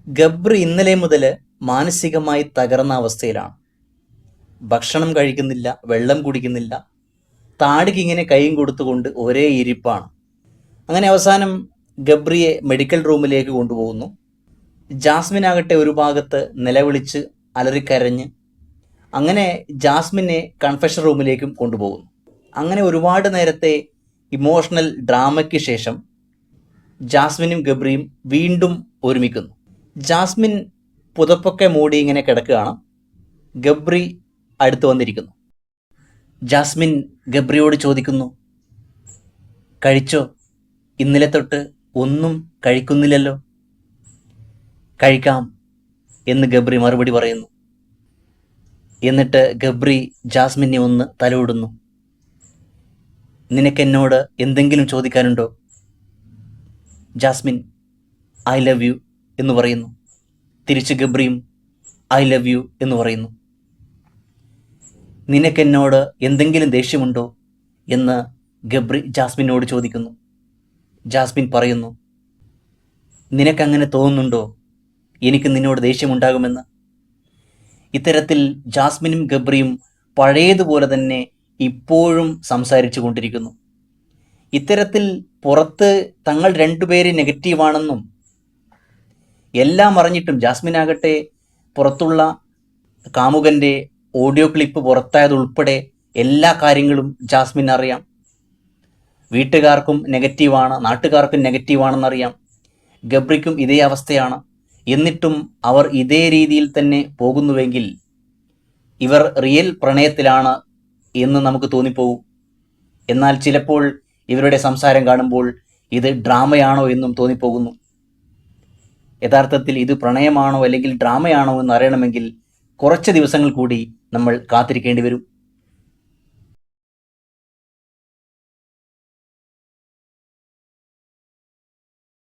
ഗബ്രി ഇന്നലെ മുതൽ മാനസികമായി തകർന്ന അവസ്ഥയിലാണ്. ഭക്ഷണം കഴിക്കുന്നില്ല, വെള്ളം കുടിക്കുന്നില്ല, താടിക്ക് ഇങ്ങനെ കൈയും കൊടുത്തുകൊണ്ട് ഒരേ ഇരിപ്പാണ്. അങ്ങനെ അവസാനം ഗബ്രിയെ മെഡിക്കൽ റൂമിലേക്ക് കൊണ്ടുപോകുന്നു. ജാസ്മിൻ ആകട്ടെ ഒരു ഭാഗത്ത് നിലവിളിച്ച് അലറിക്കരഞ്ഞ് അങ്ങനെ ജാസ്മിനെ കൺഫെഷൻ റൂമിലേക്കും കൊണ്ടുപോകുന്നു. അങ്ങനെ ഒരുപാട് നേരത്തെ ഇമോഷണൽ ഡ്രാമയ്ക്ക് ശേഷം ജാസ്മിനും ഗബ്രിയും വീണ്ടും ഒരുമിക്കുന്നു. ജാസ്മിൻ പുതപ്പൊക്കെ മൂടി ഇങ്ങനെ കിടക്കുകയാണ്. ഗബ്രി അടുത്ത് വന്നിരിക്കുന്നു. ജാസ്മിൻ ഗബ്രിയോട് ചോദിക്കുന്നു, കഴിച്ചോ? ഇന്നലെ തൊട്ട് ഒന്നും കഴിക്കുന്നില്ലല്ലോ. കഴിക്കാം എന്ന് ഗബ്രി മറുപടി പറയുന്നു. എന്നിട്ട് ഗബ്രി ജാസ്മിനെ ഒന്ന് തലോടുന്നു. നിനക്കെന്നോട് എന്തെങ്കിലും ചോദിക്കാനുണ്ടോ? ജാസ്മിൻ ഐ ലവ് യു എന്ന് പറയുന്നു. തിരിച്ച് ഗബ്രിയും ഐ ലവ് യു എന്ന് പറയുന്നു. നിനക്കെന്നോട് എന്തെങ്കിലും ദേഷ്യമുണ്ടോ എന്ന് ഗബ്രി ജാസ്മിനോട് ചോദിക്കുന്നു. ജാസ്മിൻ പറയുന്നു, നിനക്കങ്ങനെ തോന്നുന്നുണ്ടോ എനിക്ക് നിന്നോട് ദേഷ്യമുണ്ടാകുമെന്ന്? ഇത്തരത്തിൽ ജാസ്മിനും ഗബ്രിയും പഴയതുപോലെ തന്നെ ഇപ്പോഴും സംസാരിച്ചു കൊണ്ടിരിക്കുന്നു. ഇത്തരത്തിൽ പുറത്ത് തങ്ങൾ രണ്ടുപേര് നെഗറ്റീവാണെന്നും എല്ലാം അറിഞ്ഞിട്ടും ജാസ്മിനാകട്ടെ പുറത്തുള്ള കാമുകൻ്റെ ഓഡിയോ ക്ലിപ്പ് പുറത്തായതുൾപ്പെടെ എല്ലാ കാര്യങ്ങളും ജാസ്മിൻ അറിയാം. വീട്ടുകാർക്കും നെഗറ്റീവാണ്, നാട്ടുകാർക്കും നെഗറ്റീവാണെന്നറിയാം. ഗബ്രിക്കും ഇതേ അവസ്ഥയാണ്. എന്നിട്ടും അവർ ഇതേ രീതിയിൽ തന്നെ പോകുന്നുവെങ്കിൽ ഇവർ റിയൽ പ്രണയത്തിലാണ് എന്ന് നമുക്ക് തോന്നിപ്പോകും. എന്നാൽ ചിലപ്പോൾ ഇവരുടെ സംസാരം കാണുമ്പോൾ ഇത് ഡ്രാമയാണോ എന്നും തോന്നിപ്പോകുന്നു. യഥാർത്ഥത്തിൽ ഇത് പ്രണയമാണോ അല്ലെങ്കിൽ ഡ്രാമയാണോ എന്ന് അറിയണമെങ്കിൽ കുറച്ച് ദിവസങ്ങൾ കൂടി നമ്മൾ കാത്തിരിക്കേണ്ടി വരും.